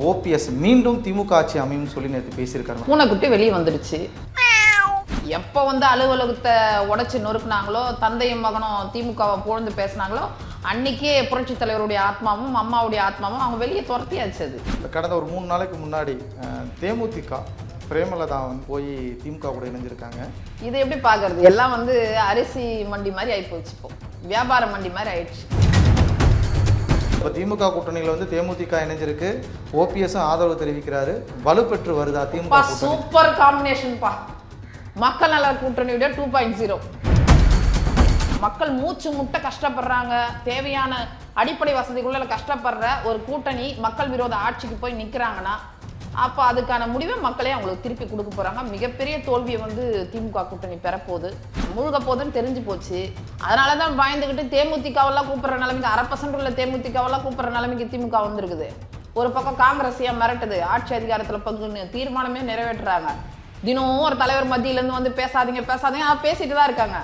OPS மீண்டும் திமுக ஆட்சி அமையும் சொல்லி நேற்று பேசியிருக்காரு. பூனைக்குட்டி வெளியே வந்துடுச்சு. எப்போ வந்து அலுவலகத்தை உடைச்சி நொறுக்குனாங்களோ, தந்தையும் மகனும் திமுகவை புகழ்ந்து பேசினாங்களோ, அன்னைக்கே புரட்சி தலைவருடைய ஆத்மாவும் அம்மாவுடைய ஆத்மாவும் அவங்க வெளியே துரத்தியாச்சு. அது கடந்த ஒரு 3 நாளைக்கு முன்னாடி தேமுதிக பிரேமலதா போய் திமுக கூட இணைஞ்சிருக்காங்க. இதை எப்படி பார்க்கறது? எல்லாம் வந்து அரிசி மண்டி மாதிரி ஆகிப்போச்சு, இப்போ வியாபார மண்டி மாதிரி ஆயிடுச்சு. இப்போ திமுக கூட்டணியில் வந்து தேமுதிக இணைஞ்சிருக்கு, ஓபிஎஸும் ஆதரவு தெரிவிக்கிறாரு. வலுப்பெற்று வருதா திமுக? சூப்பர் காம்பினேஷன்ப்பா. மக்கள் நல கூட்டணியோட 2.0. மக்கள் மூச்சு முட்டை கஷ்டப்படுறாங்க, தேவையான அடிப்படை வசதிக்குள்ள கஷ்டப்படுற ஒரு கூட்டணி மக்கள் விரோத ஆட்சிக்கு போய் நிற்கிறாங்கன்னா அப்போ அதுக்கான முடிவை மக்களே அவங்களுக்கு திருப்பி கொடுக்க போகிறாங்க. மிகப்பெரிய தோல்வியை வந்து திமுக கூட்டணி பெறப்போகுது, முழுக போகுதுன்னு தெரிஞ்சு போச்சு. அதனால தான் பயந்துக்கிட்டு தேமுதிகவெல்லாம் கூப்பிட்ற நிலைமைக்கு 1% உள்ள தேமுதிகவெல்லாம் கூப்பிட்ற நிலைமைக்கு திமுக வந்திருக்குது. ஒரு பக்கம் காங்கிரஸையா மிரட்டுது, ஆட்சி அதிகாரத்தில் பங்குன்னு தீர்மானமே நிறைவேற்றுறாங்க. தினமும் ஒரு தலைவர் மத்தியிலேருந்து வந்து பேசாதீங்க பேசாதீங்க, பேசிட்டு தான் இருக்காங்க.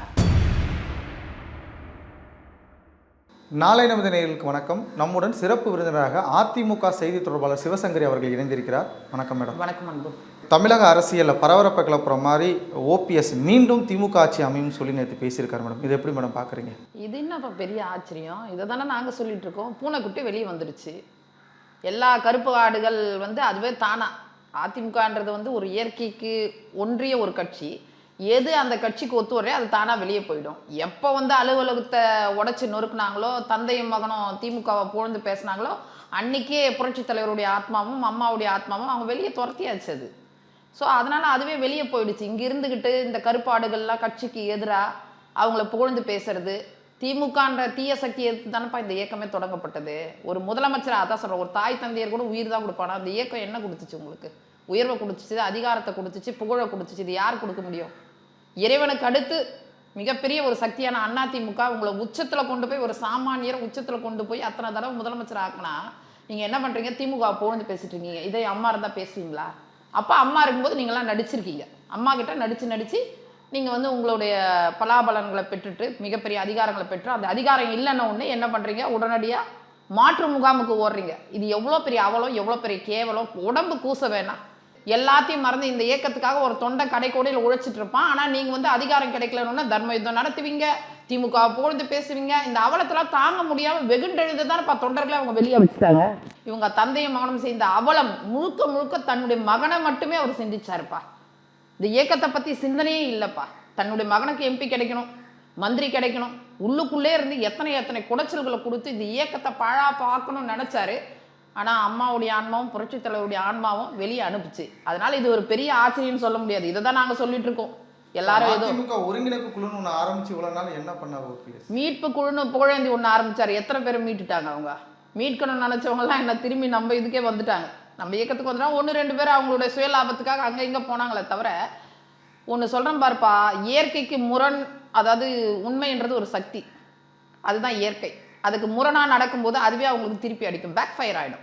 நாளை நமது நேயர்களுக்கு வணக்கம். நம்முடன் சிறப்பு விருந்தினராக அதிமுக செய்தி தொடர்பாளர் சிவசங்கரி அவர்கள் இணைந்திருக்கிறார். வணக்கம் மேடம். வணக்கம் அன்பு. தமிழக அரசியலில் பரபரப்பை கிளப்புற மாதிரி ஓபிஎஸ் மீண்டும் திமுக ஆட்சி அமையும் சொல்லி நேற்று பேசியிருக்காரு மேடம். இது எப்படி மேடம் பார்க்குறீங்க? இது என்னப்பா பெரிய ஆச்சரியம்? இதை தானே நாங்கள் சொல்லிட்டு இருக்கோம். பூனைக்குட்டி வெளியே வந்துடுச்சு. எல்லா கருப்பு ஆடுகள் வந்து அதுவே தானா. அதிமுகன்றது வந்து ஒரு இயற்கைக்கு ஒன்றிய ஒரு கட்சி. எது அந்த கட்சிக்கு ஒத்து வரே அது தானாக வெளியே போயிடும். எப்போ வந்து அலுவலகத்தை உடைச்சி நொறுக்குனாங்களோ, தந்தையும் மகனும் திமுகவை புகழ்ந்து பேசினாங்களோ, அன்னைக்கே புரட்சி தலைவருடைய ஆத்மாவும் அம்மாவுடைய ஆத்மாவும் அவங்க வெளியே துரத்தியாச்சு. அது ஸோ அதனால் அதுவே வெளியே போயிடுச்சு. இங்கே இருந்துக்கிட்டு இந்த கருப்பாடுகள்லாம் கட்சிக்கு எதிராக அவங்கள புகழ்ந்து பேசுறது, திமுகன்ற தீய சக்தியை எடுத்து தானப்பா இந்த இயக்கமே தொடங்கப்பட்டது. ஒரு முதலமைச்சர் அதான் சொல்கிறேன், ஒரு தாய் தந்தையர் கூட உயிர் தான் கொடுப்பானா? அந்த இயக்கம் என்ன கொடுத்துச்சு உங்களுக்கு? உயர்வை கொடுத்துச்சு, அதிகாரத்தை கொடுத்துச்சு, புகழை கொடுத்துச்சு. இது யார் கொடுக்க முடியும்? இறைவனுக்கு அடுத்து மிகப்பெரிய ஒரு சக்தியான அதிமுக உங்களை உச்சத்தில் கொண்டு போய், ஒரு சாமானியரை உச்சத்தில் கொண்டு போய் அத்தனை தடவை முதலமைச்சர் ஆக்குனா நீங்கள் என்ன பண்ணுறீங்க? திமுக புகழ்ந்து பேசிட்டு இருக்கீங்க. இதை அம்மா இருந்தால் பேசுவீங்களா? அப்போ அம்மா இருக்கும்போது நீங்களாம் நடிச்சிருக்கீங்க. அம்மா கிட்ட நடித்து நீங்கள் வந்து உங்களுடைய பலாபலன்களை பெற்றுட்டு மிகப்பெரிய அதிகாரங்களை பெற்று, அந்த அதிகாரம் இல்லைன்ன ஒன்று என்ன பண்ணுறீங்க? உடனடியாக மாற்று முகாமுக்கு ஓடுறீங்க. இது எவ்வளோ பெரிய அவலம், எவ்வளோ பெரிய கேவலம். உடம்பு கூச வேணாம். எல்லாத்தையும் மறந்து இந்த இயக்கத்துக்காக ஒரு தொண்டை கடைக்கோடையில் உழைச்சிட்டு இருப்பான். ஆனால் நீங்கள் வந்து அதிகாரம் கிடைக்கலன்னு தர்ம யுத்தம் நடத்துவீங்க, திமுக புகழ்ந்து பேசுவீங்க. இந்த அவலத்தெல்லாம் தாங்க முடியாமல் வெகுண்டெழுது தான் தொண்டர்களை அவங்க வெளியே வச்சுட்டாங்க. இவங்க தந்தையும் மகனும் செய்த அவலம் முழுக்க முழுக்க தன்னுடைய மகனை மட்டுமே அவர் சிந்திச்சாருப்பா. இந்த இயக்கத்தை பற்றி சிந்தனையே இல்லைப்பா. தன்னுடைய மகனுக்கு எம்பி கிடைக்கணும், மந்திரி கிடைக்கணும், உள்ளுக்குள்ளே இருந்து எத்தனை குடைச்சல்களை கொடுத்து இந்த இயக்கத்தை பழா பார்க்கணும்னு நினச்சாரு. ஆனால் அம்மாவுடைய ஆன்மாவும் புரட்சி தலைவருடைய ஆன்மாவும் வெளியே அனுப்பிச்சு. அதனால இது ஒரு பெரிய ஆச்சரியம்னு சொல்ல முடியாது. இதை தான் நாங்கள் சொல்லிட்டு இருக்கோம். எல்லாரும் ஏதோ ஒருங்கிணைப்பு குழுன்னு ஒன்று ஆரம்பிச்சு இவ்வளவு நாள் என்ன பண்ணாரு? மீட்பு குழுன்னு புகழேந்தி ஒன்று ஆரம்பிச்சாரு. எத்தனை பேர் மீட்டுட்டாங்க? அவங்க மீட்கணும்னு நினைச்சவங்கலாம் என்ன திரும்பி நம்ம இதுக்கே வந்துட்டாங்க. நம்ம இயக்கத்துக்கு வந்துட்டா 1-2 பேர் அவங்களுடைய சுய லாபத்துக்காக அங்கே இங்கே போனாங்களே தவிர, ஒன்று சொல்கிறேன் பாருப்பா, இயற்கைக்கு முரண், அதாவது உண்மைன்றது ஒரு சக்தி, அதுதான் இயற்கை. அதுக்கு முரணாக நடக்கும்போது அதுவே அவங்களுக்கு திருப்பி அடிக்கும், பேக் ஃபயர் ஆகிடும்.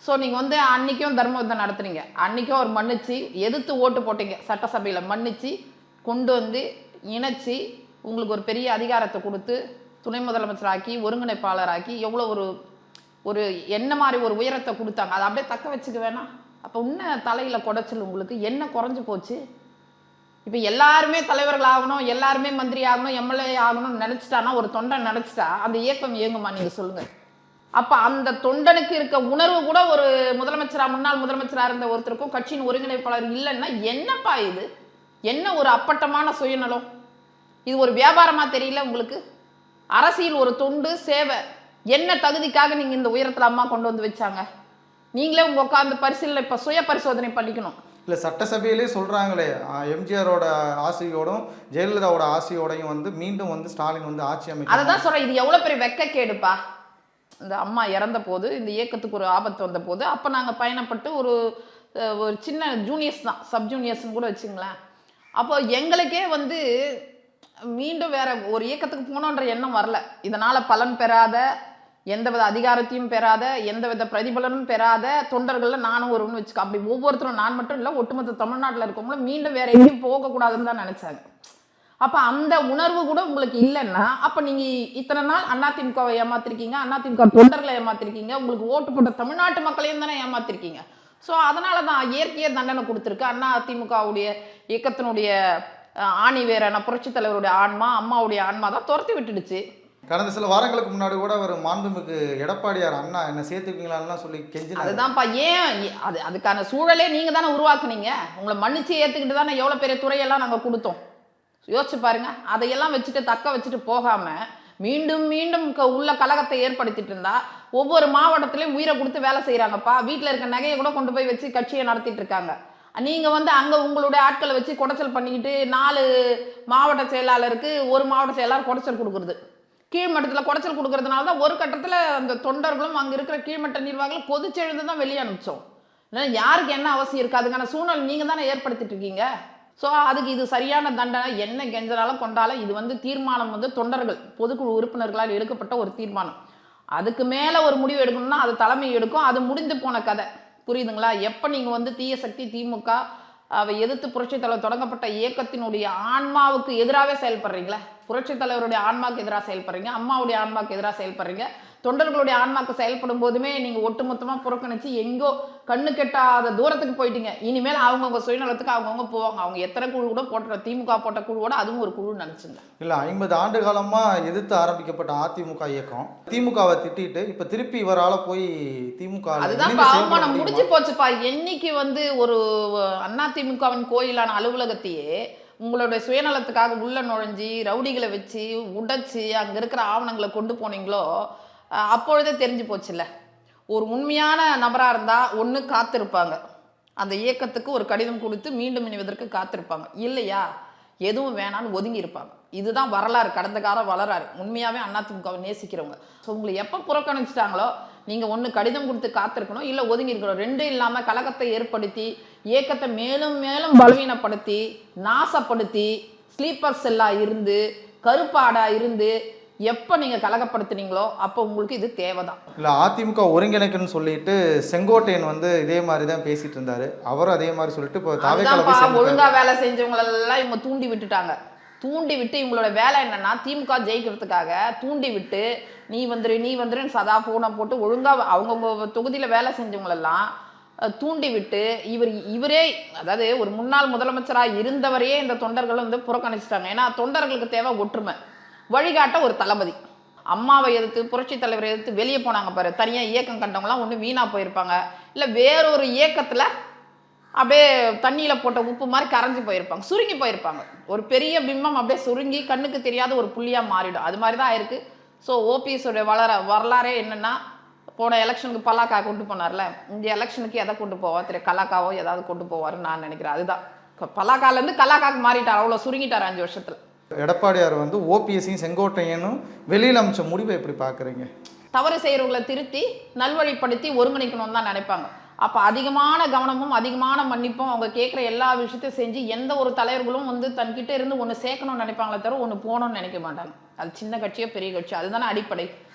ஸோ நீங்கள் வந்து அன்றைக்கும் தர்ம யுத்தம் நடத்துனீங்க, அன்றைக்கும் அவர் மன்னிச்சு எதிர்த்து ஓட்டு போட்டீங்க, சட்டசபையில் மன்னிச்சு கொண்டு வந்து இணைச்சி உங்களுக்கு ஒரு பெரிய அதிகாரத்தை கொடுத்து துணை முதலமைச்சராக்கி ஒருங்கிணைப்பாளராக்கி எவ்வளோ ஒரு என்ன மாதிரி ஒரு உயரத்தை கொடுத்தாங்க. அதை அப்படியே தக்க வச்சுக்க வேணாம்? அப்போ இன்னும் தலையில் குடைச்சல் உங்களுக்கு என்ன குறைஞ்சி போச்சு? இப்போ எல்லாருமே தலைவர்கள் ஆகணும், எல்லாருமே மந்திரி ஆகணும், எம்எல்ஏ ஆகணும்னு நினச்சிட்டானா, ஒரு தொண்டன் நினச்சிட்டா அந்த இயக்கம் இயங்குமா? நீங்கள் சொல்லுங்கள். அப்போ அந்த தொண்டனுக்கு இருக்க உணர்வு கூட ஒரு முதலமைச்சராக, முன்னாள் முதலமைச்சராக இருந்த ஒருத்தருக்கும் கட்சியின் ஒருங்கிணைப்பாளர் இல்லைன்னா என்னப்பா இது? என்ன ஒரு அப்பட்டமான சுயநலம் இது? ஒரு வியாபாரமாக தெரியல உங்களுக்கு? அரசியல் ஒரு தொண்டு சேவை. என்ன தகுதிக்காக நீங்கள் இந்த உயரத்தில் அம்மா கொண்டு வந்து வச்சாங்க? நீங்களே உங்கள் உட்காந்து பரிசீலனை, இப்போ சுய பரிசோதனை பண்ணிக்கணும். இல்லை, சட்டசபையிலே சொல்கிறாங்களே, எம்ஜிஆரோட ஆசையோடும் ஜெயலலிதாவோட ஆசையோடையும் வந்து மீண்டும் வந்து ஸ்டாலின் வந்து ஆட்சி அமைக்க. அதை தான் சொல்கிறேன். இது எவ்வளோ பெரிய வெக்க கேடுப்பா. இந்த அம்மா இறந்த போது, இந்த இயக்கத்துக்கு ஒரு ஆபத்து வந்த போது, அப்போ நாங்கள் பயணப்பட்டு ஒரு சின்ன ஜூனியர்ஸ் தான், சப் ஜூனியர்ஸ்ன்னு கூட வச்சுங்களேன். அப்போ எங்களுக்கே வந்து மீண்டும் வேற ஒரு இயக்கத்துக்கு போகணுன்ற எண்ணம் வரல. இதனால் பலன் பெறாத, எந்தவித அதிகாரத்தையும் பெறாத, எந்தவித பிரதிபலனும் பெறாத தொண்டர்களில் நானும் ஒருவன்னு வச்சுக்க. அப்படி ஒவ்வொருத்தரும், நான் மட்டும் இல்லை, ஒட்டுமொத்த தமிழ்நாட்டில் இருக்கவங்களும் மீண்டும் வேற எங்கேயும் போகக்கூடாதுன்னு தான் நினச்சாங்க. அப்ப அந்த உணர்வு கூட உங்களுக்கு இல்லைன்னா அப்ப நீங்க இத்தனை நாள் அதிமுகவை ஏமாத்திருக்கீங்க, அதிமுக தொண்டர்களை ஏமாத்திருக்கீங்க, உங்களுக்கு ஓட்டு போட்ட தமிழ்நாட்டு மக்களையும் தானே ஏமாத்திருக்கீங்க. ஸோ அதனால தான் இயற்கையை தண்டனை கொடுத்துருக்கு. அதிமுகவுடைய இயக்கத்தினுடைய ஆணி வேறான புரட்சி தலைவருடைய ஆன்மா, அம்மாவுடைய ஆன்மா தான் துரத்தி விட்டுடுச்சு. கடந்த சில வாரங்களுக்கு முன்னாடி கூட ஒரு மாண்புமிகு எடப்பாடியார் அண்ணா என்ன சேர்த்துக்கீங்களான்னு சொல்லி கெஞ்சினாரு. அதுதான்ப்பா, ஏன் அதுக்கான சூழலே நீங்க தானே உருவாக்குனீங்க. உங்களை மன்னிச்சு ஏத்துக்கிட்டு தானே எவ்வளவு பெரிய துறையெல்லாம் நாங்க கொடுத்தோம். யோசிச்சு பாருங்க. அதையெல்லாம் வச்சுட்டு தக்க வச்சுட்டு போகாம மீண்டும் மீண்டும் உள்ள கலகத்தை ஏற்படுத்திட்டு இருந்தா ஒவ்வொரு மாவட்டத்திலையும் உயிரை கொடுத்து வேலை செய்யறாங்கப்பா. வீட்டுல இருக்க நகையை கூட கொண்டு போய் வச்சு கட்சியை நடத்திட்டு இருக்காங்க. நீங்க அங்க உங்களுடைய ஆட்களை வச்சு குடைச்சல் பண்ணிக்கிட்டு 4 மாவட்ட செயலாளருக்கு ஒரு மாவட்ட செயலாளர் குடைச்சல் கொடுக்குறது. கீழ்மட்டத்தில் குடைச்சல் கொடுக்கறதுனால தான் ஒரு கட்டத்தில் அந்த தொண்டர்களும் அங்கே இருக்கிற கீழ்மட்ட நிர்வாகிகள் கொதிச்செழுந்து தான் வெளியே அனுப்பிச்சோம். யாருக்கு என்ன அவசியம் இருக்குது? அதுக்கான சூழ்நிலை நீங்கள் தானே ஏற்படுத்திட்டு இருக்கீங்க. ஸோ அதுக்கு இது சரியான தண்டனை. என்ன கெஞ்சனாலும் கொண்டாலும் இது தீர்மானம் தொண்டர்கள் பொதுக்குழு உறுப்பினர்களால் எடுக்கப்பட்ட ஒரு தீர்மானம். அதுக்கு மேலே ஒரு முடிவு எடுக்கணும்னா அது தலைமை எடுக்கும். அது முடிந்து போன கதை. புரியுதுங்களா? எப்போ நீங்கள் தீய சக்தி திமுக அவை எதிர்த்து புரட்சி தலைவர் தொடங்கப்பட்ட இயக்கத்தினுடைய ஆன்மாவுக்கு எதிராகவே செயல்படுறீங்களா? புரட்சி தலைவருடைய ஆன்மாவுக்கு எதிராக செயல்படுறீங்க, அம்மாவுடைய ஆன்மாவுக்கு எதிராக செயல்படுறீங்க. தொண்டர்களுடைய ஆன்மாக்கு செயல்படும் போதுமே நீங்க ஒட்டுமொத்தமாக புறக்கணிச்சு எங்கோ கண்ணு கெட்டாத தூரத்துக்கு போயிட்டீங்க. இனிமேல் அவங்கவுங்க சுயநலத்துக்கு அவங்கவுங்க போவாங்க. அவங்க எத்தனை குழு கூட போட்ட திமுக போட்ட குழுவோட அதுவும் ஒரு குழு நினைச்சுங்க. இல்ல 50 ஆண்டு காலமா எதிர்த்து ஆரம்பிக்கப்பட்ட அதிமுக இயக்கம் திமுகவை திட்டிட்டு இப்ப திருப்பி இவரால போய் திமுக அதுதான் அவமானம் முடிஞ்சு போச்சுப்பா. என்னைக்கு ஒரு அதிமுகவின் கோயிலான அலுவலகத்தையே உங்களுடைய சுயநலத்துக்காக உள்ள நுழைஞ்சி ரவுடிகளை வச்சு உடைச்சு அங்க இருக்கிற ஆவணங்களை கொண்டு போனீங்களோ அப்பொழுதே தெரிஞ்சு போச்சுல்ல. ஒரு உண்மையான நபராக இருந்தால் ஒன்று காத்திருப்பாங்க, அந்த இயக்கத்துக்கு ஒரு கடிதம் கொடுத்து மீண்டும் இணைவதற்கு காத்திருப்பாங்க. இல்லையா எதுவும் வேணான்னு ஒதுங்கி இருப்பாங்க. இதுதான் வரலாறு, கடந்த காலம் வரலாறு. உண்மையாகவே அதிமுகவை நேசிக்கிறவங்க. ஸோ உங்களை எப்போ புறக்கணிச்சிட்டாங்களோ நீங்கள் ஒன்று கடிதம் கொடுத்து காத்திருக்கணும், இல்லை ஒதுங்கி இருக்கணும். ரெண்டும் இல்லாமல் கலகத்தை ஏற்படுத்தி இயக்கத்தை மேலும் மேலும் பலவீனப்படுத்தி நாசப்படுத்தி ஸ்லீப்பர் செல்லாக இருந்து கருப்பாடாக இருந்து எப்போ நீங்கள் கலகப்படுத்துனீங்களோ அப்போ உங்களுக்கு இது தேவைதான். இல்லை அதிமுக ஒருங்கிணைக்கணும்னு சொல்லிட்டு செங்கோட்டையன் இதே மாதிரி தான் பேசிட்டு இருந்தாரு. அவரும் அதே மாதிரி சொல்லிட்டு இப்போ ஒழுங்கா வேலை செஞ்சவங்களெல்லாம் இவங்க தூண்டி விட்டுட்டாங்க. தூண்டி விட்டு இவங்களோட வேலை என்னன்னா திமுக ஜெயிக்கிறதுக்காக தூண்டி விட்டு நீ வந்துருன்னு சதா போனை போட்டு ஒழுங்கா அவங்கவுங்க தொகுதியில் வேலை செஞ்சவங்களெல்லாம் தூண்டி விட்டு இவரே அதாவது ஒரு முன்னாள் முதலமைச்சராக இருந்தவரையே இந்த தொண்டர்கள் புறக்கணிச்சிட்டாங்க. ஏன்னா தொண்டர்களுக்கு தேவை ஒற்றுமை, வழிகாட்ட ஒரு தளபதி. அம்மாவை எதிர்த்து புரட்சி தலைவரை எதிர்த்து வெளியே போனாங்க பாரு, தனியாக இயக்கம் கண்டவங்களாம் ஒன்று வீணாக போயிருப்பாங்க, இல்லை வேறொரு இயக்கத்தில் அப்படியே தண்ணியில் போட்ட உப்பு மாதிரி கரைஞ்சி போயிருப்பாங்க, சுருங்கி போயிருப்பாங்க. ஒரு பெரிய பிம்பம் அப்படியே சுருங்கி கண்ணுக்கு தெரியாத ஒரு புள்ளியாக மாறிடும். அது மாதிரி தான் ஆயிருக்கு. ஸோ ஓபிஎஸோடைய வரலாறே என்னென்னா போன எலெக்ஷனுக்கு பலாக்கா கொண்டு போனார்ல, இந்த எலெக்ஷனுக்கு எதை கொண்டு போவார் தெரியும், கலாக்காவோ ஏதாவது கொண்டு போவாருன்னு நான் நினைக்கிறேன். அதுதான் பலாக்காலேருந்து கலாக்காக்கு மாறிட்டார், அவ்வளோ சுருங்கிட்டார் 5 வருஷத்தில். எடப்பாடியார் ஓபிஎஸ்ஸையும் செங்கோட்டையனும் வெளியில் அமைச்ச முடிவை எப்படி பார்க்குறீங்க? தவறு செய்கிறவங்களை திருத்தி நல்வழிப்படுத்தி ஒருங்கிணைக்கணும்னு தான் நினைப்பாங்க. அப்போ அதிகமான கவனமும் அதிகமான மன்னிப்பும் அவங்க கேட்குற எல்லா விஷயத்தையும் செஞ்சு எந்த ஒரு தலைவர்களும் தன்கிட்ட இருந்து ஒன்று சேர்க்கணும்னு நினைப்பாங்களே தவிர ஒன்று போகணும்னு நினைக்க மாட்டாங்க. அது சின்ன கட்சியோ பெரிய கட்சியோ அதுதானே அடிப்படை.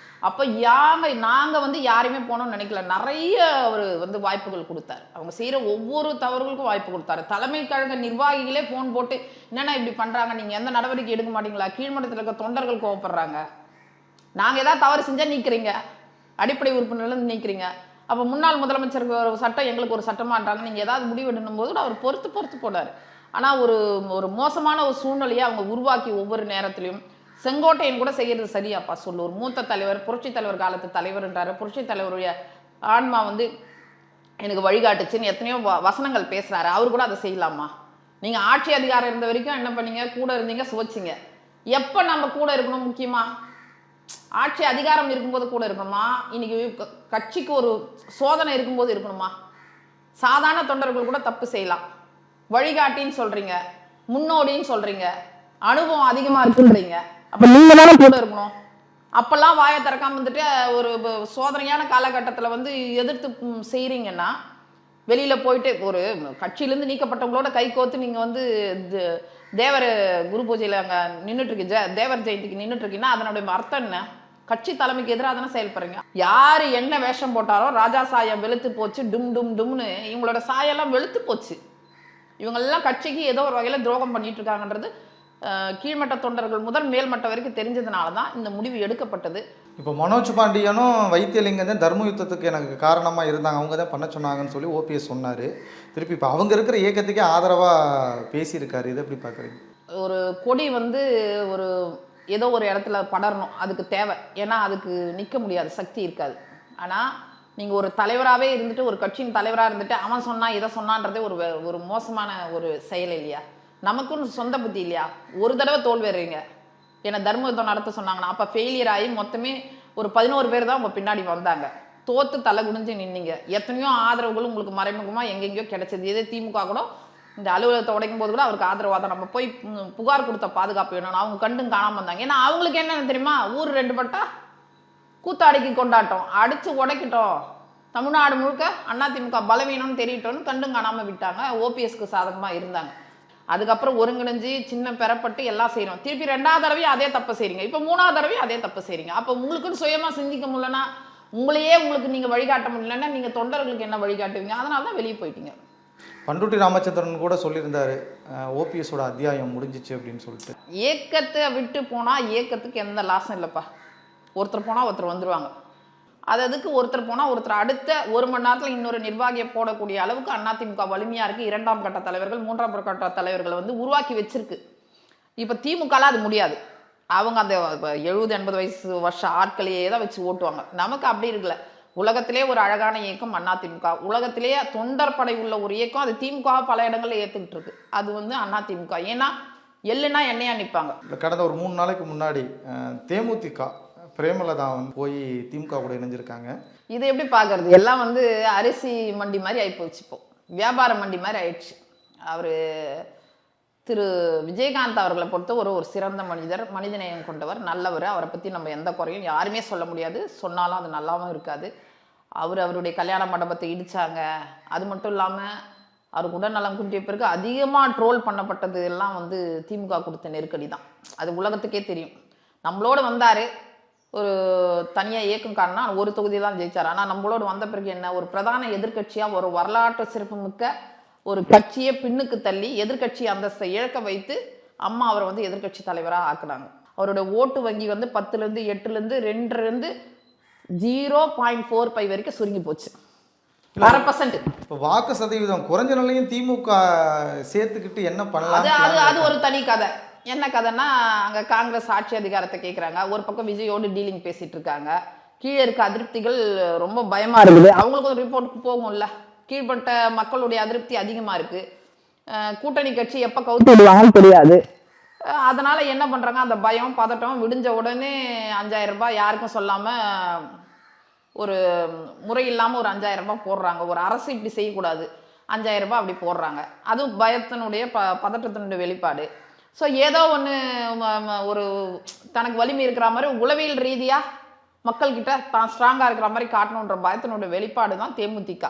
அப்போ நாங்கள் யாரையுமே போகணும்னு நினைக்கல. நிறைய அவர் வாய்ப்புகள் கொடுத்தாரு. அவங்க செய்கிற ஒவ்வொரு தவறுகளுக்கும் வாய்ப்பு கொடுத்தாரு. தலைமை கழக நிர்வாகிகளே ஃபோன் போட்டு என்னென்ன இப்படி பண்ணுறாங்க, நீங்கள் எந்த நடவடிக்கை எடுக்க மாட்டீங்களா, கீழ்மட்டத்தில் இருக்க தொண்டர்கள் கோவப்படுறாங்க, நாங்கள் ஏதாவது தவறு செஞ்சால் நீக்கிறீங்க, அடிப்படை உறுப்பினர்லேருந்து நீக்கிறீங்க, அப்போ முன்னாள் முதலமைச்சருக்கு ஒரு சட்டம் எங்களுக்கு ஒரு சட்டமான்றாங்க, நீங்கள் ஏதாவது முடிவெடுக்கும் போது அவர் பொறுத்து போனார். ஆனால் ஒரு மோசமான ஒரு சூழ்நிலையை அவங்க உருவாக்கி ஒவ்வொரு நேரத்திலையும் செங்கோட்டையன் கூட செய்கிறது சரியாப்பா சொல்லு. ஒரு மூத்த தலைவர், புரட்சி தலைவர் காலத்து தலைவர்ன்றாரு. புரட்சி தலைவருடைய ஆன்மா எனக்கு வழிகாட்டுச்சுன்னு எத்தனையோ வசனங்கள் பேசுகிறாரு. அவர் கூட அதை செய்யலாமா? நீங்கள் ஆட்சி அதிகாரம் இருந்த வரைக்கும் என்ன பண்ணீங்க, கூட இருந்தீங்க, சுவைச்சிங்க. எப்போ நம்ம கூட இருக்கணும் முக்கியமா? ஆட்சி அதிகாரம் இருக்கும்போது கூட இருக்கணுமா? இன்னைக்கு கட்சிக்கு ஒரு சோதனை இருக்கும்போது இருக்கணுமா? சாதாரண தொண்டர்கள் கூட தப்பு செய்யலாம். வழிகாட்டின்னு சொல்றீங்க, முன்னோடின்னு சொல்றீங்க, அனுபவம் அதிகமாக இருக்குன்றீங்க. அப்போ நீங்கள் தானே கூட இருக்கணும். அப்பெல்லாம் வாயை திறக்காம ஒரு சோதனையான காலகட்டத்தில் எதிர்த்து செய்கிறீங்கன்னா வெளியில் போயிட்டு ஒரு கட்சியிலேருந்து நீக்கப்பட்டவங்களோட கை கோத்து நீங்கள் தேவர் குரு பூஜையில் அங்கே நின்றுட்டுருக்கு, தேவர் ஜெயந்திக்கு நின்றுட்டுருக்கீங்கன்னா அதனுடைய அர்த்தம் என்ன? கட்சி தலைமைக்கு எதிராக தானே செயல்படுறீங்க. யார் என்ன வேஷம் போட்டாரோ ராஜா சாயம் வெளுத்து போச்சு, டும்னு இவங்களோட சாயெல்லாம் வெளுத்து போச்சு. இவங்கெல்லாம் கட்சிக்கு ஏதோ ஒரு வகையில் துரோகம் பண்ணிட்டு இருக்காங்கன்றது கீழ்மட்ட தொண்டர்கள் முதல் மேல்மட்ட வரைக்கும் தெரிஞ்சதுனால தான் இந்த முடிவு எடுக்கப்பட்டது. இப்போ மனோஜ் பாண்டியனும் வைத்தியலிங்கம் தான் தர்ம யுத்தத்துக்கு எனக்கு காரணமாக இருந்தாங்க, அவங்க தான் பண்ண சொன்னாங்கன்னு சொல்லி ஓபிஎஸ் சொன்னார். திருப்பி இப்போ அவங்க இருக்கிற இயக்கத்துக்கே ஆதரவாக பேசியிருக்காரு. இதை எப்படி பார்க்குறீங்க? ஒரு கொடி வந்து ஒரு ஏதோ ஒரு இடத்துல படரணும், அதுக்கு தேவை. ஏன்னா அதுக்கு நிற்க முடியாது, சக்தி இருக்காது. ஆனால் நீங்கள் ஒரு தலைவராகவே இருந்துட்டு, ஒரு கட்சியின் தலைவராக இருந்துட்டு அவன் சொன்னா இதை சொன்னான்றதே ஒரு மோசமான ஒரு செயல் இல்லையா? நமக்குன்னு சொந்த புத்தி இல்லையா? ஒரு தடவை தோல்விடுறீங்க. ஏன்னா தர்ம யுத்தம் நடத்த சொன்னாங்கன்னா அப்போ ஃபெயிலியர் ஆகி மொத்தமே ஒரு 11 பேர் தான் உங்க பின்னாடி வந்தாங்க. தோத்து தலை குனிஞ்சு நின்னீங்க. எத்தனையோ ஆதரவுகளும் உங்களுக்கு மறைமுகமாக எங்கெங்கேயோ கிடைச்சது. இதே திமுக கூட இந்த அலுவலகத்தை உடைக்கும் போது கூட அவருக்கு ஆதரவாக தான் நம்ம போய் புகார் கொடுத்த பாதுகாப்பு வேணும், அவங்க கண்டும் காணாம வந்தாங்க. ஏன்னா அவங்களுக்கு என்ன தெரியுமா, ஊர் 2 பட்டா கூத்தாடிக்கு கொண்டாட்டம், அடிச்சு உடைக்கிட்டோம், தமிழ்நாடு முழுக்க அதிமுக பலவீனம்னு தெரியட்டோன்னு கண்டும் காணாம விட்டாங்க. ஓபிஎஸ்க்கு சாதகமாக இருந்தாங்க. அதுக்கப்புறம் ஒருங்கிணைஞ்சு சின்ன பெறப்பட்டு எல்லாம் செய்யணும். திருப்பி 2வது தடவையும் அதே தப்பை செய்றீங்க, இப்போ 3வது தடவையும் அதே தப்பை செய்றீங்க. அப்போ உங்களுக்குன்னு சுயமா சிந்திக்க முடியலன்னா, உங்களையே உங்களுக்கு நீங்க வழிகாட்ட முடியலன்னா நீங்க தொண்டர்களுக்கு என்ன வழிகாட்டுவீங்க? அதனால தான் வெளியே போயிட்டீங்க. பண்ருட்டி ராமச்சந்திரன் கூட சொல்லியிருந்தாரு ஓபிஎஸோட அத்தியாயம் முடிஞ்சிச்சு அப்படின்னு சொல்லிட்டு. ஏக்கத்தை விட்டு போனா ஏக்கத்துக்கு எந்த லாஸும் இல்லைப்பா. ஒருத்தர் போனா ஒருத்தர் வந்துருவாங்க. அதுக்கு ஒருத்தர் போனா ஒருத்தர் அடுத்த 1 மணி நேரத்தில் இன்னொரு நிர்வாகியை போடக்கூடிய அளவுக்கு அதிமுக வலிமையா இருக்கு. 2ஆம் கட்ட தலைவர்கள் 3ஆம் கட்ட தலைவர்களை வந்து உருவாக்கி வச்சிருக்கு. இப்போ திமுகலாம் அது முடியாது. அவங்க அந்த 70-80 வருஷ ஆட்களையே தான் வச்சு ஓட்டுவாங்க. நமக்கு அப்படி இருக்குல்ல. உலகத்திலே ஒரு அழகான இயக்கம் அதிமுக. உலகத்திலேயே தொண்டர் படை உள்ள ஒரு இயக்கம். அது திமுக பல இடங்கள்ல ஏத்துக்கிட்டு இருக்கு. அது வந்து அதிமுக. ஏன்னா எள்ளுனா எண்ணெயா நிற்பாங்க. கடந்த ஒரு 3 நாளைக்கு முன்னாடி தேமுதிக பிரேமலதா போய் திமுக கூட இணைஞ்சிருக்காங்க. இது எப்படி பார்க்கறது? எல்லாம் வந்து அரிசி மண்டி மாதிரி ஆகிப்போச்சு. இப்போ வியாபார மண்டி மாதிரி ஆயிடுச்சு. அவர் திரு விஜயகாந்த் அவர்களை பொறுத்த ஒரு சிறந்த மனிதர், மனிதநேயம் கொண்டவர், நல்லவர். அவரை பற்றி நம்ம எந்த குறையும் யாருமே சொல்ல முடியாது. சொன்னாலும் அது நல்லாவும் இருக்காது. அவருடைய கல்யாண மண்டபத்தை இடித்தாங்க. அது மட்டும் இல்லாமல் அவருக்கு உடல்நலம் குன்றிய பிறகு அதிகமாக ட்ரோல் பண்ணப்பட்டது எல்லாம் வந்து திமுக கொடுத்த நெருக்கடி தான். அது உலகத்துக்கே தெரியும். நம்மளோடு வந்தார், ஒரு தனியாக இயக்கம் காரணம் ஒரு தொகுதி தான் ஜெயிச்சார். ஆனால் நம்மளோடு வந்த பிறகு என்ன, ஒரு பிரதான எதிர்கட்சியாக ஒரு வரலாற்று சிறப்புமிக்க ஒரு கட்சியை பின்னுக்கு தள்ளி எதிர்கட்சி அந்தஸ்தை இழக்க வைத்து அம்மா அவரை வந்து எதிர்கட்சி தலைவராக ஆக்குனாங்க. அவரோட ஓட்டு வங்கி வந்து 10லேருந்து 8லேருந்து 2லேருந்து 0.45 வரைக்கும் சுருங்கி போச்சு. 1/2%. இப்போ வாக்கு சதவீதம் குறைஞ்ச நிலையும் திமுக சேர்த்துக்கிட்டு என்ன பண்ணலாம்? அது ஒரு தனி கதை. என்ன கதைன்னா, அங்கே காங்கிரஸ் ஆட்சி அதிகாரத்தை கேட்குறாங்க. ஒரு பக்கம் விஜயோடு டீலிங் பேசிட்டு இருக்காங்க. கீழே இருக்க அதிருப்திகள் ரொம்ப பயமா இருக்குது. அவங்களுக்கு ஒரு ரிப்போர்ட்டுக்கு போகும்ல. கீழ்பட்ட மக்களுடைய அதிருப்தி அதிகமாக இருக்குது. கூட்டணி கட்சி எப்போ கவுத்து விடுவாங்கன்னு தெரியாது. அதனால் என்ன பண்ணுறாங்க, அந்த பயம் பதட்டம் விடிஞ்ச உடனே 5000 ரூபாய் யாருக்கும் சொல்லாமல் ஒரு முறை இல்லாமல் ஒரு 5000 ரூபாய் போடுறாங்க. ஒரு அரசு இப்படி செய்யக்கூடாது, 5000 ரூபாய் அப்படி போடுறாங்க. அதுவும் பயத்தினுடைய பதட்டத்தினுடைய வெளிப்பாடு. ஸோ ஏதோ ஒன்று ஒரு தனக்கு வலிமை இருக்கிற மாதிரி உளவியல் ரீதியாக மக்கள்கிட்ட தான் ஸ்ட்ராங்காக இருக்கிற மாதிரி காட்டணுன்ற பயத்தினுடைய வெளிப்பாடு தான் தேமுதிக.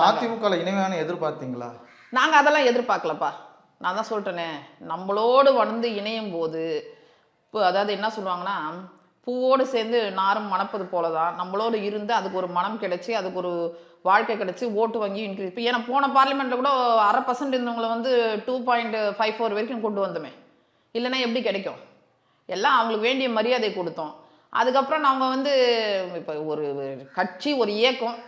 அதிமுக இணையான எதிர்பார்த்தீங்களா? நாங்கள் அதெல்லாம் எதிர்பார்க்கலப்பா. நான் தான் சொல்லிட்டேனே, நம்மளோடு வந்து இணையும் போது இப்போ அதாவது என்ன சொல்லுவாங்கன்னா, பூவோடு சேர்ந்து நாரும் மணப்பது போல தான் நம்மளோடு இருந்து அதுக்கு ஒரு மனம் கிடைச்சி அதுக்கு ஒரு வாழ்க்கை கிடைச்சி ஓட்டு வங்கி இன்க்ரீஸ். இப்போ ஏன்னா போன பார்லிமெண்ட்டில் கூட 1/2% இருந்தவங்களை வந்து 2.54 வரைக்கும் கொண்டு வந்தோமே. இல்லைன்னா எப்படி கிடைக்கும்? எல்லாம் அவங்களுக்கு வேண்டிய மரியாதை கொடுத்தோம். அதுக்கப்புறம் நம்ம வந்து இப்போ ஒரு கட்சி ஒரு இயக்கம்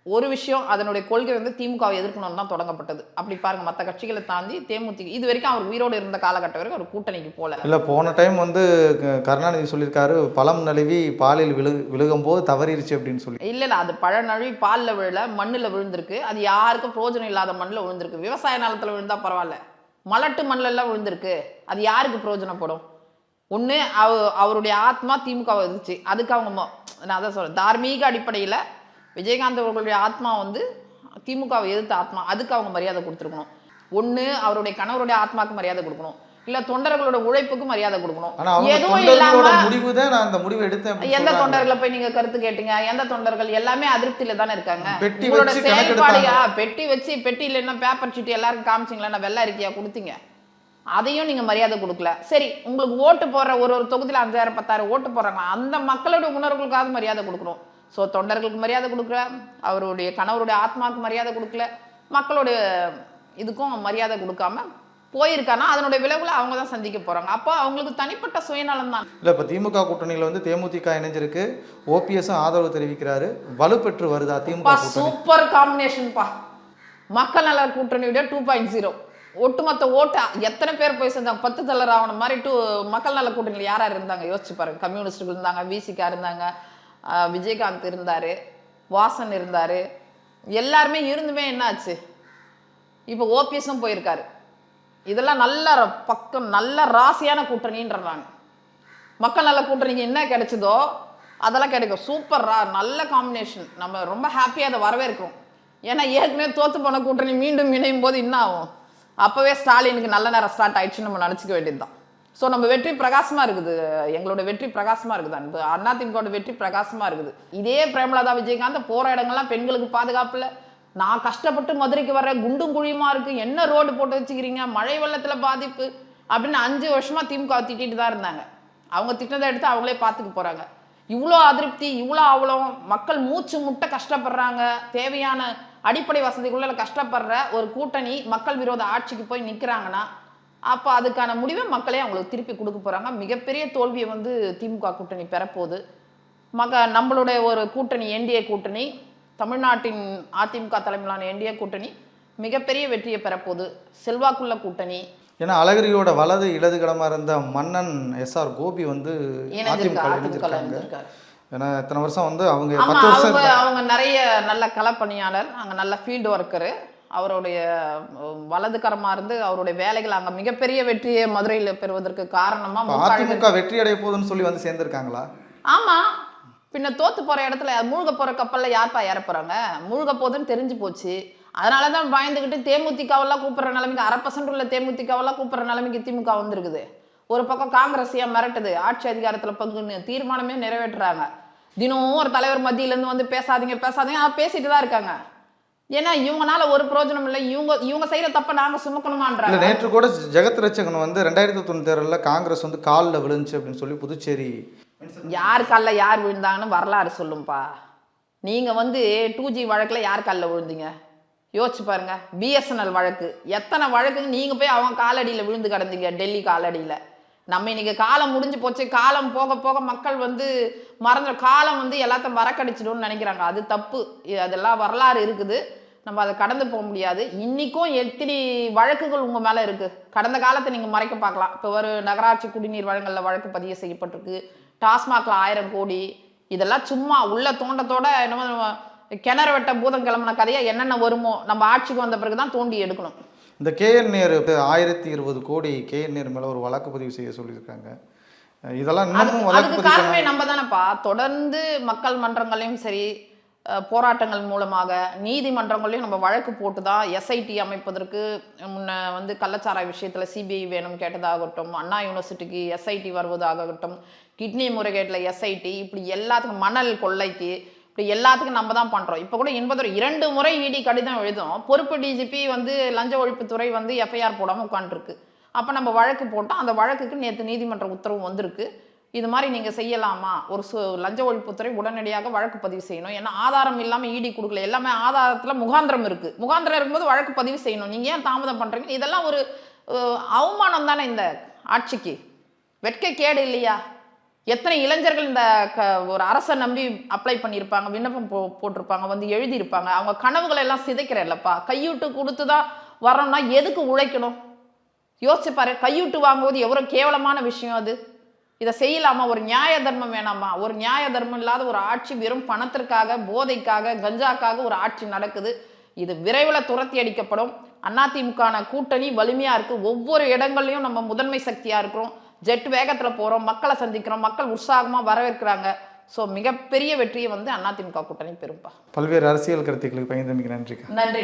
ஒரு விஷயம் அதனுடைய கொள்கை வந்து திமுகவை எதிர்க்கணும்னு தான் தொடங்கப்பட்டது. அப்படி பாருங்க, மற்ற கட்சிகளை தாண்டி தேமுதிக இது வரைக்கும் அவர் உயிரோடு இருந்த காலகட்டம் வரைக்கும் ஒரு கூட்டணிக்கு போல. இல்லை, போன டைம் வந்து கருணாநிதி சொல்லியிருக்காரு, பழம் நழுவி பாலில் விழுகும் போது தவறிடுச்சு அப்படின்னு சொல்லி. இல்லை, அது பழம் நழுவி பாலில் விழல, மண்ணில் விழுந்திருக்கு. அது யாருக்கும் பிரயோஜனம் இல்லாத மண்ணில் விழுந்திருக்கு. விவசாய நிலத்தில் விழுந்தா பரவாயில்ல, மலட்டு மண்ணிலெல்லாம் விழுந்திருக்கு. அது யாருக்கு பிரயோஜனப்படும்? ஒன்று அவருடைய ஆத்மா திமுகவை இருந்துச்சு, அதுக்கு அவங்க நான் அதான் சொல்கிறேன், தார்மீக அடிப்படையில் விஜயகாந்த் அவர்களுடைய ஆத்மா வந்து திமுகவை எதிர்த்த ஆத்மா, அதுக்கு அவங்க மரியாதை கொடுத்துருக்கணும். ஒன்று அவருடைய கணவருடைய ஆத்மாவுக்கு மரியாதை கொடுக்கணும், இல்லை தொண்டர்களோட உழைப்புக்கு மரியாதை கொடுக்கணும். எதுவும் இல்லாம எந்த தொண்டர்களை போய் நீங்க கருத்து கேட்டீங்க? எந்த தொண்டர்கள்? எல்லாமே அதிருப்தியில தானே இருக்காங்க. உங்களோட செயல்பாடையா பெட்டி வச்சு பெட்டியில என்ன பேப்பர் சீட்டு எல்லாருக்கும் காமிச்சிங்களா, வெள்ளை அறிக்கையா கொடுத்தீங்க, அதையும் நீங்க மரியாதை கொடுக்கல. சரி, உங்களுக்கு ஓட்டு போடுற ஒரு தொகுதியில் 5000 10,000 ஓட்டு போடுறாங்க, அந்த மக்களுடைய உணர்வுகளுக்காக மரியாதை கொடுக்கணும். ஸோ தொண்டர்களுக்கு மரியாதை கொடுக்கல, அவருடைய கணவருடைய ஆத்மாவுக்கு மரியாதை கொடுக்கல, மக்களுடைய இதுக்கும் மரியாதை கொடுக்காம போயிருக்கானா அதனுடைய விளைவுகளை அவங்க தான் சந்திக்க போறாங்க. அப்போ அவங்களுக்கு தனிப்பட்ட சுயநலம் தான். இல்லை இப்போ திமுக கூட்டணியில் வந்து தேமுதிக இணைஞ்சிருக்கு, ஓபிஎஸும் ஆதரவு தெரிவிக்கிறாரு, வலுப்பெற்று வருதா திமுக கூட்டணி? சூப்பர் காம்பினேஷன்ப்பா. மக்கள் நல கூட்டணியுடைய 2.0 ஒட்டுமொத்த ஓட்டு எத்தனை பேர் போய் சேர்ந்தாங்க? 10 தலர் ஆவணம் மாதிரி மக்கள் நல கூட்டணியில் யார் யார் இருந்தாங்க யோசிச்சு பாருங்க. கம்யூனிஸ்டுகள் இருந்தாங்க, விசிகா இருந்தாங்க, விஜயகாந்த் இருந்தாரு, வாசன் இருந்தாரு, எல்லாருமே இருந்துமே என்னாச்சு? இப்போ ஓபிஎஸும் போயிருக்காரு. இதெல்லாம் நல்ல பக்கம் நல்ல ராசியான கூட்டணின்றாங்க. மக்கள் நல கூட்டணிக்கு என்ன கிடைச்சதோ அதெல்லாம் கிடைக்கும். சூப்பர் நல்ல காம்பினேஷன். நம்ம ரொம்ப ஹாப்பியாக அதை வரவேற்கிறோம். ஏன்னா ஏற்கனவே தோத்து போன கூட்டணி மீண்டும் இணையும் போது என்ன ஆகும்? அப்போவே ஸ்டாலினுக்கு நல்ல நேரம் ஸ்டார்ட் ஆயிடுச்சுன்னு நம்ம நினச்சிக்க வேண்டியது தான். ஸோ நம்ம வெற்றி பிரகாசமாக இருக்குது. எங்களோட வெற்றி பிரகாசமாக இருக்குது. அந்த அதிமுகவோட வெற்றி பிரகாசமாக இருக்குது. இதே பிரேமலதா விஜயகாந்த் போகிற இடங்கள்லாம் பெண்களுக்கு பாதுகாப்பு இல்லை, நான் கஷ்டப்பட்டு மதுரைக்கு வர குண்டும் குழியுமா இருக்கு, என்ன ரோடு போட்டு வச்சுக்கிறீங்க, மழை வெள்ளத்துல பாதிப்பு அப்படின்னு 5 வருஷமா திமுக திட்டிட்டு தான் இருந்தாங்க. அவங்க திட்டத்தை எடுத்து அவங்களே பார்த்துக்க போறாங்க. இவ்வளோ அதிருப்தி, இவ்வளோ அவலம், மக்கள் மூச்சு முட்டை கஷ்டப்படுறாங்க, தேவையான அடிப்படை வசதிக்குள்ள கஷ்டப்படுற ஒரு கூட்டணி மக்கள் விரோத ஆட்சிக்கு போய் நிற்கிறாங்கன்னா அப்போ அதுக்கான முடிவை மக்களே அவங்களுக்கு திருப்பி கொடுக்க போறாங்க. மிகப்பெரிய தோல்வியை வந்து திமுக கூட்டணி பெறப்போகுது. நம்மளுடைய ஒரு கூட்டணி என்டிஏ கூட்டணி, தமிழ்நாட்டின் அதிமுக தலைமையிலான என்டிஏ கூட்டணி மிகப்பெரிய வெற்றியை பெறப்போகுது. செல்வாக்குள்ள கூட்டணி. ஏன்னா அழகிரியோட வலது இடது கடமா இருந்த மன்னன் எஸ்ஆர் கோபி வந்து அதிமுக இணைஞ்சிருக்காங்க. ஏன்னா இத்தனை வருஷம் வந்து அவங்க 10 வருஷம் அவங்க நிறைய நல்ல களப்பணியாளர், அங்கே நல்ல ஃபீல்டு ஒர்க்கரு. அவருடைய வலதுகரமா இருந்து அவருடைய வேலைகள் அங்கே மிகப்பெரிய வெற்றியை மதுரையில் பெறுவதற்கு காரணமா அதிமுக வெற்றி அடைய போகுதுன்னு சொல்லி வந்து சேர்ந்திருக்காங்களா? ஆமா, பின்ன தோத்து போற இடத்துல மூழ்க போற கப்பல்ல யார்ப்பா ஏற போறாங்க? மூழ்க போகுதுன்னு தெரிஞ்சு போச்சு. அதனாலதான் பயந்துகிட்டு தேமுதிகவெல்லாம் கூப்பிடுற நிலைமைக்கு 1/2% உள்ள தேமுதிகவெல்லாம் கூப்பிடுற நிலைமைக்கு திமுக வந்திருக்குது. ஒரு பக்கம் காங்கிரஸையா மிரட்டுது, ஆட்சி அதிகாரத்துல பங்குன்னு தீர்மானமே நிறைவேற்றுறாங்க. தினமும் ஒரு தலைவர் மத்தியில இருந்து வந்து பேசாதீங்க பேசாதீங்க, பேசிட்டு தான் இருக்காங்க. ஏன்னா இவங்கனால ஒரு பிரயோஜனம் இல்லை, இவங்க செய்யற தப்ப நாங்க சுமக்கணுமான்றாங்க. நேற்று கூட ஜெகத் ரட்சகன் வந்து 2009 தேர்தலில் காங்கிரஸ் வந்து காலில் விழுந்துச்சு அப்படின்னு சொல்லி புதுச்சேரி யார் காலில் யார் விழுந்தாங்கன்னு வரலாறு சொல்லும்பா. நீங்க வந்து 2G வழக்குல யார் காலில் விழுந்தீங்க யோசிச்சு பாருங்க. பிஎஸ்என்எல் வழக்கு, எத்தனை வழக்கு நீங்க போய் அவங்க காலடியில் விழுந்து கிடந்தீங்க, டெல்லி காலடியில். நம்ம இன்னைக்கு காலம் முடிஞ்சு போச்சு, காலம் போக போக மக்கள் வந்து மறந்துட, காலம் வந்து எல்லாத்தையும் மறக்கடிச்சிடும்னு நினைக்கிறாங்க. அது தப்பு. அதெல்லாம் வரலாறு இருக்குது, நம்ம அதை கடந்து போக முடியாது. இன்னைக்கும் எத்தனை வழக்குகள் உங்க மேல இருக்கு, கடந்த காலத்தை நீங்க மறைக்க பார்க்கலாம். இப்போ ஒரு நகராட்சி குடிநீர் வழங்கல்ல வழக்கு பதிவு செய்யப்பட்டிருக்கு, டாஸ்மாக்ல 1000 கோடி, இதெல்லாம் சும்மா உள்ள தோண்டத்தோட என்னமோ கிணறு வெட்ட பூதம் கிளம்பின கதையா என்னென்ன வருமோ நம்ம ஆட்சிக்கு வந்த பிறகுதான் தோண்டி எடுக்கணும். இந்த கேஎன் நேரு 1020 கோடி கேஎன் நேரு மேல ஒரு வழக்கு பதிவு செய்ய சொல்லியிருக்காங்க. இதெல்லாம் அதுக்கு காரணமே நம்ம தானேப்பா. தொடர்ந்து மக்கள் மன்றங்களையும் சரி, போராட்டங்கள் மூலமாக நீதிமன்றங்களையும் நம்ம வழக்கு போட்டு தான் எஸ்ஐடி அமைப்பதற்கு முன்ன வந்து கள்ளச்சாராய விஷயத்தில் சிபிஐ வேணும் கேட்டதாகட்டும், அண்ணா யூனிவர்சிட்டிக்கு எஸ்ஐடி வருவதாகட்டும், கிட்னி முறைகேட்டில் எஸ்ஐடி, இப்படி எல்லாத்துக்கும் மணல் கொள்ளைக்கு இப்படி எல்லாத்துக்கும் நம்ம தான் பண்ணுறோம். இப்போ கூட 2 முறை இடி கடிதம் எழுதும், பொறுப்பு டிஜிபி வந்து லஞ்ச ஒழிப்புத்துறை வந்து எஃப்ஐஆர் போடாமல் உட்காந்துருக்கு. அப்போ நம்ம வழக்கு போட்டோம், அந்த வழக்குக்கு நேற்று நீதிமன்ற உத்தரவு வந்திருக்கு. இது மாதிரி நீங்கள் செய்யலாமா, ஒரு லஞ்ச ஒழிப்புத்துறை உடனடியாக வழக்கு பதிவு செய்யணும். ஏன்னா ஆதாரம் இல்லாமல் இடி கொடுக்கல, எல்லாமே ஆதாரத்தில் முகாந்திரம் இருக்குது. முகாந்திரம் இருக்கும்போது வழக்கு பதிவு செய்யணும். நீங்கள் ஏன் தாமதம் பண்ணுறீங்க? இதெல்லாம் ஒரு அவமானம் தானே இந்த ஆட்சிக்கு, வெட்கை கேடு இல்லையா? எத்தனை இளைஞர்கள் இந்த ஒரு அரசை நம்பி அப்ளை பண்ணியிருப்பாங்க, விண்ணப்பம் போட்டிருப்பாங்க, வந்து எழுதியிருப்பாங்க. அவங்க கனவுகளை எல்லாம் சிதைக்கிற இல்லப்பா. கையூட்டு கொடுத்து தான் வரணும்னா எதுக்கு உழைக்கணும் யோசிச்சு பாரு. கையூட்டு வாங்குவது எவ்வளோ கேவலமான விஷயம் அது. இதை செய்யலாமா? ஒரு நியாய தர்மம் வேணாமா? ஒரு நியாய தர்மம் இல்லாத ஒரு ஆட்சி, வெறும் பணத்திற்காக, போதைக்காக, கஞ்சாக்காக ஒரு ஆட்சி நடக்குது. இது விரைவில் துரத்தி அடிக்கப்படும். அதிமுக கூட்டணி வலிமையா இருக்கு. ஒவ்வொரு இடங்கள்லையும் நம்ம முதன்மை சக்தியா இருக்கிறோம், ஜெட் வேகத்துல போறோம், மக்களை சந்திக்கிறோம், மக்கள் உற்சாகமா வரவேற்கிறாங்க. ஸோ மிகப்பெரிய வெற்றியை வந்து அதிமுக கூட்டணி பெறும்பா. பல்வேறு அரசியல் கருத்துக்களுக்கு பயந்தமைக்கு நன்றி. நன்றி.